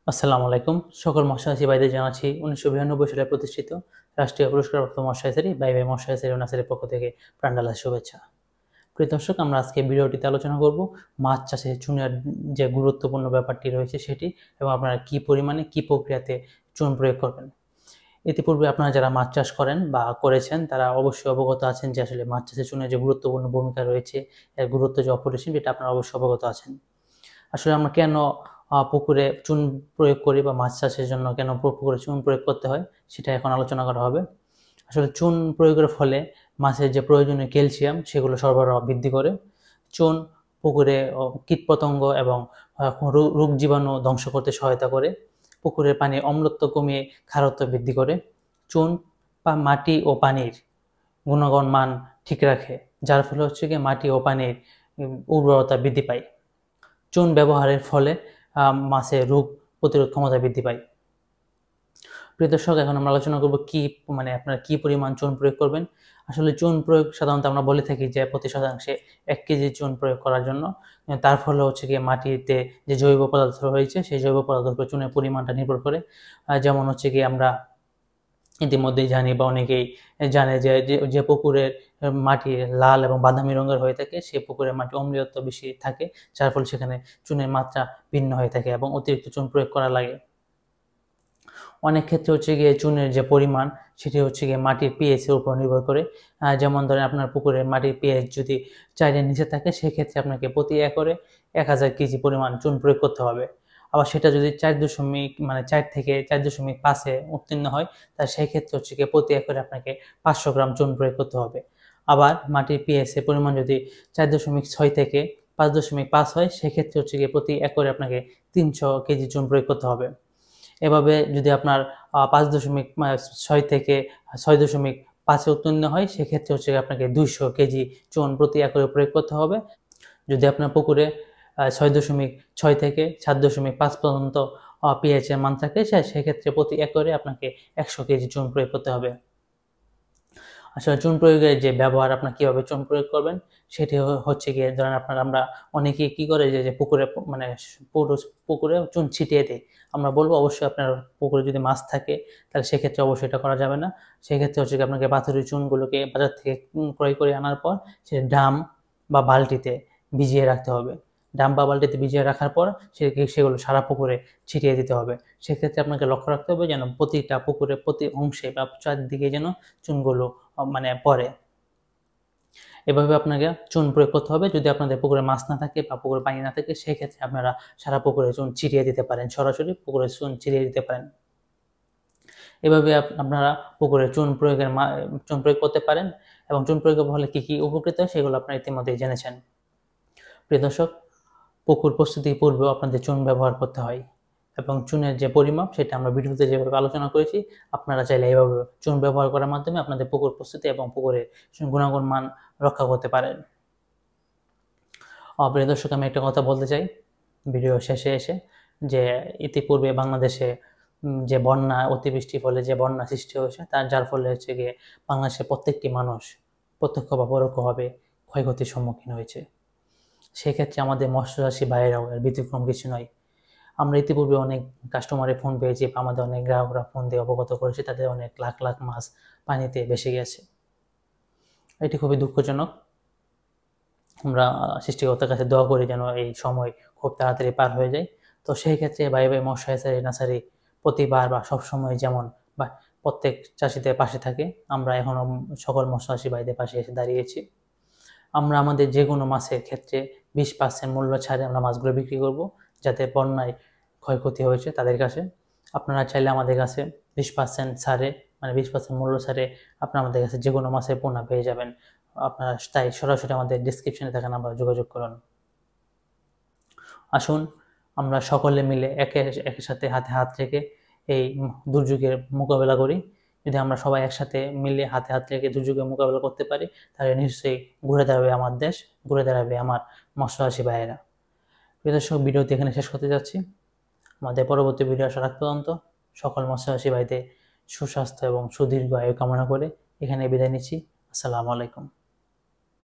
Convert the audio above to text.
আসসালামু আলাইকুম। সকল মৎস্যচাষী ভাইদের জানাচ্ছি ১৯৯২ সালে প্রতিষ্ঠিত রাষ্ট্রীয় পুরস্কারপ্রাপ্ত মৎস্য বাই মৎস্য নাসেরের পক্ষ থেকে প্রাণঢালা শুভেচ্ছা। প্রিয় দর্শক, আমরা আজকে ভিডিওটিতে আলোচনা করব মাছ চাষে চুনের যে গুরুত্বপূর্ণ ব্যাপারটি রয়েছে সেটি, এবং আপনারা কি পরিমাণে কি প্রক্রিয়াতে চুন প্রয়োগ করবেন। ইতিপূর্বে আপনারা যারা মাছ চাষ করেন বা করেছেন তারা অবশ্যই অবগত আছেন যে আসলে মাছ চাষে চুনের যে গুরুত্বপূর্ণ ভূমিকা রয়েছে, এর গুরুত্ব যে অপরিসীম, এটা আপনারা অবশ্যই অবগত আছেন। আসলে আমরা কেন পুকুরে চুন প্রয়োগ করি বা মাছ চাষের জন্য কেন পুকুরে চুন প্রয়োগ করতে হয় সেটা এখন আলোচনা করা হবে। আসলে চুন প্রয়োগের ফলে মাছের যে প্রয়োজনীয় ক্যালসিয়াম সেগুলো সরবরাহ বৃদ্ধি করে। চুন পুকুরে কীটপতঙ্গ এবং রোগ জীবাণু ধ্বংস করতে সহায়তা করে। পুকুরের পানির অম্লত্ব কমিয়ে ক্ষারত্ব বৃদ্ধি করে। চুন মাটি ও পানির গুণগত মান ঠিক রাখে, যার ফলে হচ্ছে গিয়ে মাটি ও পানির উর্বরতা বৃদ্ধি পায়। চুন ব্যবহারের ফলে মাছের রোগ প্রতিরোধ ক্ষমতা বৃদ্ধি পায়। প্রিয় দর্শক, এখন আমরা আলোচনা করব আপনারা কি পরিমাণ চুন প্রয়োগ করবেন। আসলে চুন প্রয়োগ সাধারণত আমরা বলে থাকি যে প্রতি শতাংশে 1 কেজি চুন প্রয়োগ করার জন্য। তার ফলে হচ্ছে গিয়ে মাটিতে যে জৈব পদার্থ রয়েছে সেই জৈব পদার্থের উপর চুনের পরিমাণটা নির্ভর করে। যেমন হচ্ছে গিয়ে আমরা ইতিমধ্যেই জানি বা অনেকেই জানে যে পুকুরের মাটি লাল এবং বাদামি রঙের হয়ে থাকে সেই পুকুরের মাটি অম্লীয়ত্ব বেশি থাকে, যার ফলে সেখানে চুনের মাত্রা ভিন্ন হয়ে থাকে এবং অতিরিক্ত চুন প্রয়োগ করা লাগে। অনেক ক্ষেত্রে হচ্ছে গিয়ে চুনের যে পরিমাণ সেটি হচ্ছে গিয়ে মাটির পিএইচ এর উপর নির্ভর করে। যেমন ধরেন আপনার পুকুরের মাটির পিএইচ যদি 4-এর নিচে থাকে সেক্ষেত্রে আপনাকে প্রতি একরে 1000 কেজি পরিমাণ চুন প্রয়োগ করতে হবে। আবার সেটা যদি 4 থেকে 4.5-এ উত্তীর্ণ হয় তাহলে সেই ক্ষেত্রে হচ্ছে গিয়ে প্রতি একরে আপনাকে 500 গ্রাম চুন প্রয়োগ করতে হবে। আবার মাটির পিএইচ এর পরিমাণ যদি 4.6 থেকে 5.5 হয় সেক্ষেত্রে হচ্ছে গিয়ে প্রতি একরে আপনাকে 300 কেজি চুন প্রয়োগ করতে হবে। এভাবে যদি আপনার 5.6 থেকে 6.5-এ উত্তীর্ণ হয় সেক্ষেত্রে হচ্ছে আপনাকে 200 কেজি চুন প্রতি একরে প্রয়োগ করতে হবে। যদি আপনার পুকুরে 6.6 থেকে 7.5 পর্যন্ত পিএইচ এর মান থাকে সেক্ষেত্রে প্রতি একরে আপনাকে 100 কেজি চুন প্রয়োগ করতে হবে। আসলে চুন প্রয়োগের যে ব্যবহার, আপনার কিভাবে চুন প্রয়োগ করবেন সেটি হচ্ছে গিয়ে ধরেন আমরা অনেকেই কি করে যে পুকুরে পুরো পুকুরে চুন ছিটিয়ে দেয়। আমরা বলবো অবশ্যই আপনার পুকুরে যদি মাছ থাকে তাহলে সেক্ষেত্রে অবশ্যই এটা করা যাবে না। সেক্ষেত্রে হচ্ছে আপনাকে পাথরের চুনগুলোকে বাজার থেকে ক্রয় করে আনার পর সে ড্রাম বা বালতিতে ভিজিয়ে রাখতে হবে। ড্রাম বা বালতিতে ভিজিয়ে রাখার পর সেগুলো সারা পুকুরে ছিটিয়ে দিতে হবে। সেক্ষেত্রে আপনাকে লক্ষ্য রাখতে হবে যেন প্রতিটা পুকুরে প্রতি অংশে বা চারদিকে যেন চুনগুলো পড়ে। এভাবে আপনাকে চুন প্রয়োগ করতে হবে। যদি আপনাদের পুকুরে মাছ না থাকে বা পুকুরে পানি না থাকে সেক্ষেত্রে আপনারা সারা পুকুরে চুন ছিটিয়ে দিতে পারেন, সরাসরি পুকুরে চুন ছিটিয়ে দিতে পারেন। এভাবে আপনারা পুকুরে চুন প্রয়োগ করতে পারেন এবং চুন প্রয়োগের ফলে কি কি উপকৃত হয় সেগুলো আপনারা ইতিমধ্যেই জেনেছেন। প্রিয় দর্শক, পুকুর প্রস্তুতির পূর্বেও আপনাদের চুন ব্যবহার করতে হয় এবং চুনের যে পরিমাপ সেটা আমরা ভিডিওতে যেভাবে আলোচনা করেছি আপনারা চাইলে এইভাবে চুন ব্যবহার করার মাধ্যমে আপনাদের পুকুর প্রস্তুতি এবং পুকুরের গুণগত মান রক্ষা করতে পারেন। প্রিয় দর্শক, আমি একটা কথা বলতে চাই ভিডিও শেষে এসে, যে ইতিপূর্বে বাংলাদেশে যে বন্যা অতিবৃষ্টির ফলে যে বন্যা সৃষ্টি হয়েছে যার ফলে হচ্ছে গিয়ে বাংলাদেশের প্রত্যেকটি মানুষ প্রত্যক্ষ বা পরোক্ষভাবে ক্ষয়ক্ষতির সম্মুখীন হয়েছে। সেক্ষেত্রে আমাদের মৎস্যচাষী ভাইয়েরাও এর ব্যতিক্রম কিছু নয়। আমরা ইতিপূর্বে অনেক কাস্টমারের ফোন পেয়েছি, আমাদের অনেক গ্রাহকরা ফোন দিয়ে অবগত করেছে তাদের অনেক লাখ লাখ মাছ পানিতে ভেসে গেছে। এটি খুবই দুঃখজনক। আমরা সৃষ্টিকর্তার কাছে দোয়া করি যেন এই সময় খুব তাড়াতাড়ি পার হয়ে যায়। তো সেই ক্ষেত্রে ভাই মৎস্য নার্সারি প্রতিবার বা সবসময় যেমন বা প্রত্যেক চাষিদের পাশে থাকে, আমরা এখনও সকল মৎস্যচাষী ভাইদের পাশে এসে দাঁড়িয়েছি। আমরা আমাদের যে কোনো মাছের ক্ষেত্রে 20% মূল্য ছাড়ে আমরা মাছগুলো বিক্রি করব, যাতে বন্যায় ক্ষয়ক্ষতি হয়েছে তাদের কাছে। আপনারা চাইলে আমাদের কাছে 20% ছাড়ে 20% মূল্য ছাড়ে আপনারা আমাদের কাছে যে কোনো মাছের পোনা পেয়ে যাবেন। আপনারা তাই সরাসরি আমাদের ডেসক্রিপশনে থাকা নাম্বারে যোগাযোগ করুন। আসুন আমরা সকলে মিলে একের সাথে হাতে হাত রেখে এই দুর্যোগের মোকাবেলা করি। যদি আমরা সবাই একসাথে মিলে হাতে হাত রেখে দুর্যোগের মোকাবেলা করতে পারি তাহলে নিশ্চয়ই ঘুরে দাঁড়াবে আমার দেশ, ঘুরে দাঁড়াবে আমার মৎস্যচাষী ভাইয়েরা। প্রিয় দর্শক, ভিডিওটি এখানে শেষ করতে যাচ্ছি। আমাদের পরবর্তী ভিডিও আসার আগ পর্যন্ত সকল মৎস্যচাষী ভাইদের সুস্বাস্থ্য এবং সুদীর্ঘ আয়ু কামনা করে এখানে বিদায় নিচ্ছি। আসসালামু আলাইকুম।